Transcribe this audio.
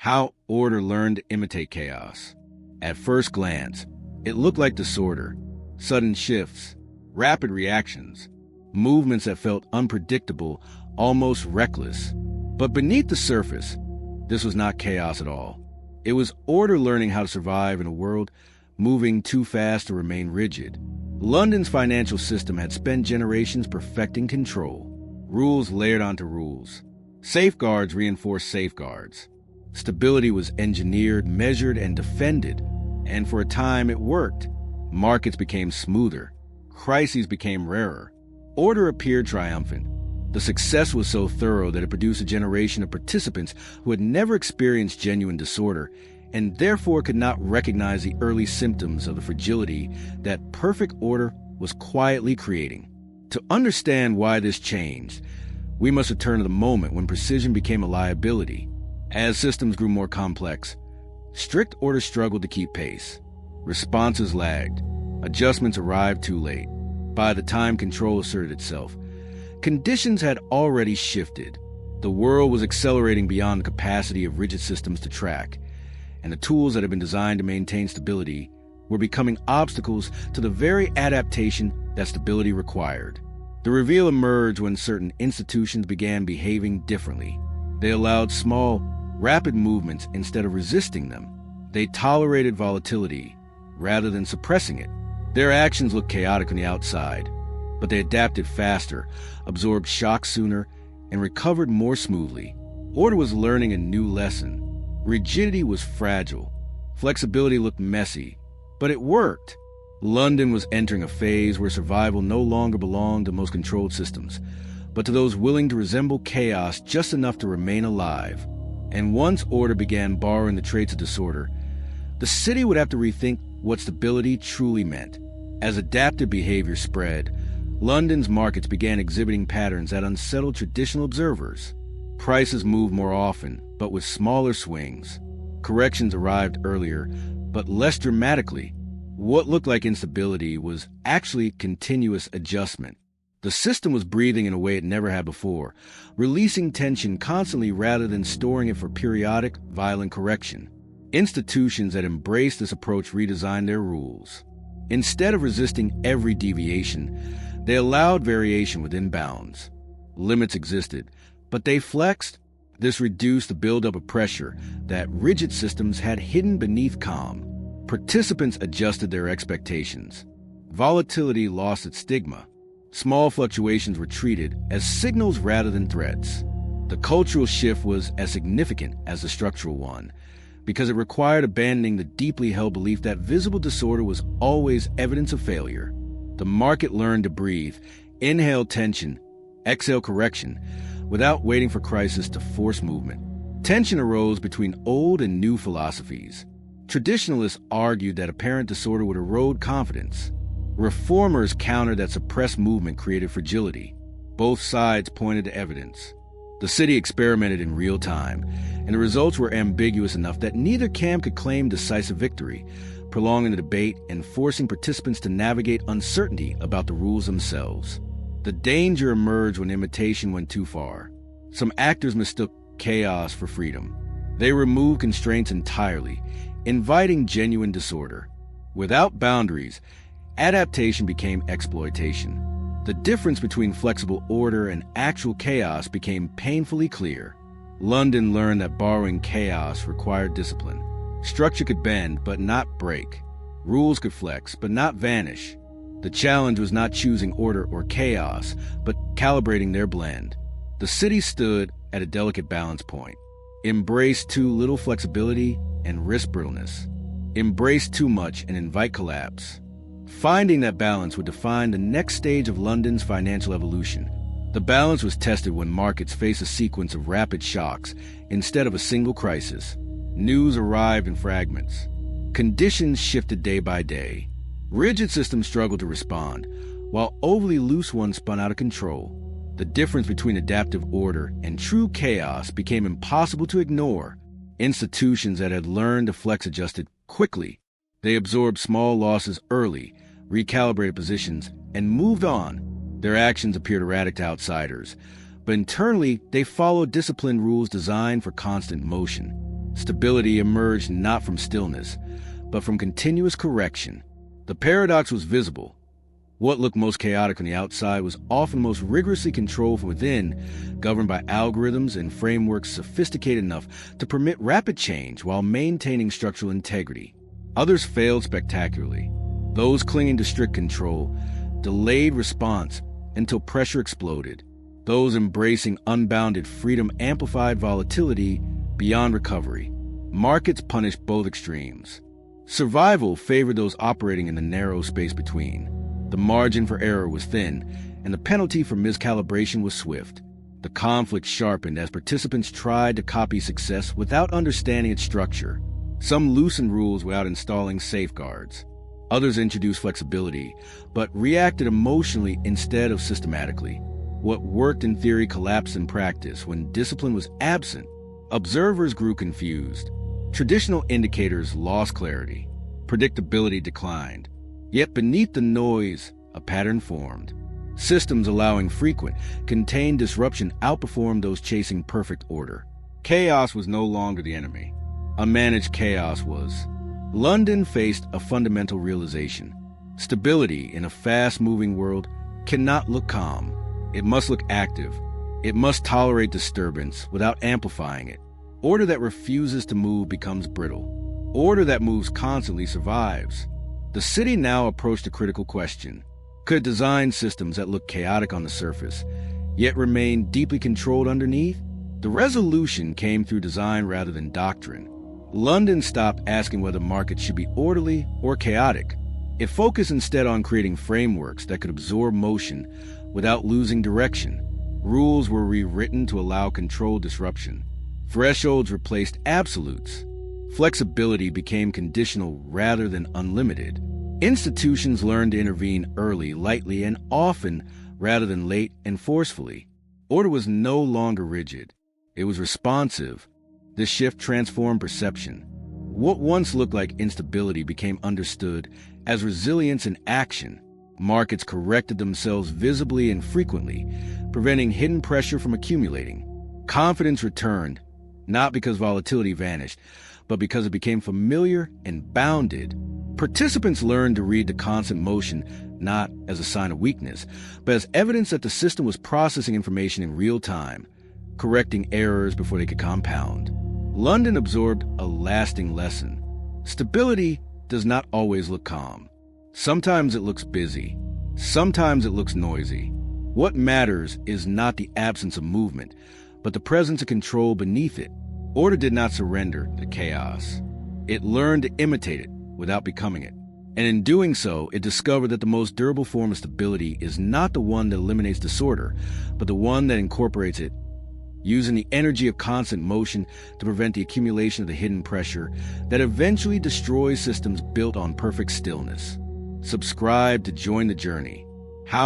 How order learned to imitate chaos. At first glance, it looked like disorder, sudden shifts, rapid reactions, movements that felt unpredictable, almost reckless. But beneath the surface, this was not chaos at all. It was order learning how to survive in a world moving too fast to remain rigid. London's financial system had spent generations perfecting control. Rules layered onto rules. Safeguards reinforced safeguards. Stability was engineered, measured, and defended. And for a time, it worked. Markets became smoother. Crises became rarer. Order appeared triumphant. The success was so thorough that it produced a generation of participants who had never experienced genuine disorder and therefore could not recognize the early symptoms of the fragility that perfect order was quietly creating. To understand why this changed, we must return to the moment when precision became a liability. As systems grew more complex, strict order struggled to keep pace. Responses lagged. Adjustments arrived too late. By the time control asserted itself, conditions had already shifted. The world was accelerating beyond the capacity of rigid systems to track, and the tools that had been designed to maintain stability were becoming obstacles to the very adaptation that stability required. The reveal emerged when certain institutions began behaving differently. They allowed small, rapid movements instead of resisting them. They tolerated volatility rather than suppressing it. Their actions looked chaotic on the outside, but they adapted faster, absorbed shocks sooner, and recovered more smoothly. Order was learning a new lesson. Rigidity was fragile. Flexibility looked messy, but it worked. London was entering a phase where survival no longer belonged to most controlled systems, but to those willing to resemble chaos just enough to remain alive. And once order began borrowing the traits of disorder, the city would have to rethink what stability truly meant. As adaptive behavior spread, London's markets began exhibiting patterns that unsettled traditional observers. Prices moved more often, but with smaller swings. Corrections arrived earlier, but less dramatically. What looked like instability was actually continuous adjustment. The system was breathing in a way it never had before, releasing tension constantly rather than storing it for periodic, violent correction. Institutions that embraced this approach redesigned their rules. Instead of resisting every deviation, they allowed variation within bounds. Limits existed, but they flexed. This reduced the buildup of pressure that rigid systems had hidden beneath calm. Participants adjusted their expectations. Volatility lost its stigma. Small fluctuations were treated as signals rather than threats. The cultural shift was as significant as the structural one, because it required abandoning the deeply held belief that visible disorder was always evidence of failure. The market learned to breathe, inhale tension, exhale correction, without waiting for crisis to force movement. Tension arose between old and new philosophies. Traditionalists argued that apparent disorder would erode confidence. Reformers countered that suppressed movement created fragility. Both sides pointed to evidence. The city experimented in real time, and the results were ambiguous enough that neither camp could claim decisive victory, prolonging the debate and forcing participants to navigate uncertainty about the rules themselves. The danger emerged when imitation went too far. Some actors mistook chaos for freedom. They removed constraints entirely, inviting genuine disorder. Without boundaries, adaptation became exploitation. The difference between flexible order and actual chaos became painfully clear. London learned that borrowing chaos required discipline. Structure could bend, but not break. Rules could flex, but not vanish. The challenge was not choosing order or chaos, but calibrating their blend. The city stood at a delicate balance point. Embrace too little flexibility and risk brittleness. Embrace too much and invite collapse. Finding that balance would define the next stage of London's financial evolution. The balance was tested when markets faced a sequence of rapid shocks instead of a single crisis. News arrived in fragments. Conditions shifted day by day. Rigid systems struggled to respond, while overly loose ones spun out of control. The difference between adaptive order and true chaos became impossible to ignore. Institutions that had learned to flex adjusted quickly. They absorbed small losses early, recalibrated positions, and moved on. Their actions appeared erratic to outsiders, but internally they followed disciplined rules designed for constant motion. Stability emerged not from stillness, but from continuous correction. The paradox was visible. What looked most chaotic on the outside was often most rigorously controlled from within, governed by algorithms and frameworks sophisticated enough to permit rapid change while maintaining structural integrity. Others failed spectacularly. Those clinging to strict control delayed response until pressure exploded. Those embracing unbounded freedom amplified volatility beyond recovery. Markets punished both extremes. Survival favored those operating in the narrow space between. The margin for error was thin, and the penalty for miscalibration was swift. The conflict sharpened as participants tried to copy success without understanding its structure. Some loosened rules without installing safeguards. Others introduced flexibility, but reacted emotionally instead of systematically. What worked in theory collapsed in practice when discipline was absent. Observers grew confused. Traditional indicators lost clarity. Predictability declined. Yet beneath the noise, a pattern formed. Systems allowing frequent, contained disruption outperformed those chasing perfect order. Chaos was no longer the enemy. Unmanaged chaos was. London faced a fundamental realization. Stability in a fast-moving world cannot look calm. It must look active. It must tolerate disturbance without amplifying it. Order that refuses to move becomes brittle. Order that moves constantly survives. The city now approached a critical question. Could it design systems that look chaotic on the surface, yet remain deeply controlled underneath? The resolution came through design rather than doctrine. London stopped asking whether markets should be orderly or chaotic. It focused instead on creating frameworks that could absorb motion without losing direction. Rules were rewritten to allow controlled disruption. Thresholds replaced absolutes. Flexibility became conditional rather than unlimited. Institutions learned to intervene early, lightly, and often rather than late and forcefully. Order was no longer rigid. It was responsive. This shift transformed perception. What once looked like instability became understood as resilience in action. Markets corrected themselves visibly and frequently, preventing hidden pressure from accumulating. Confidence returned, not because volatility vanished, but because it became familiar and bounded. Participants learned to read the constant motion not as a sign of weakness, but as evidence that the system was processing information in real time, correcting errors before they could compound. London absorbed a lasting lesson. Stability does not always look calm. Sometimes it looks busy. Sometimes it looks noisy. What matters is not the absence of movement, but the presence of control beneath it. Order did not surrender to chaos. It learned to imitate it without becoming it. And in doing so, it discovered that the most durable form of stability is not the one that eliminates disorder, but the one that incorporates it, using the energy of constant motion to prevent the accumulation of the hidden pressure that eventually destroys systems built on perfect stillness. Subscribe to join the journey. How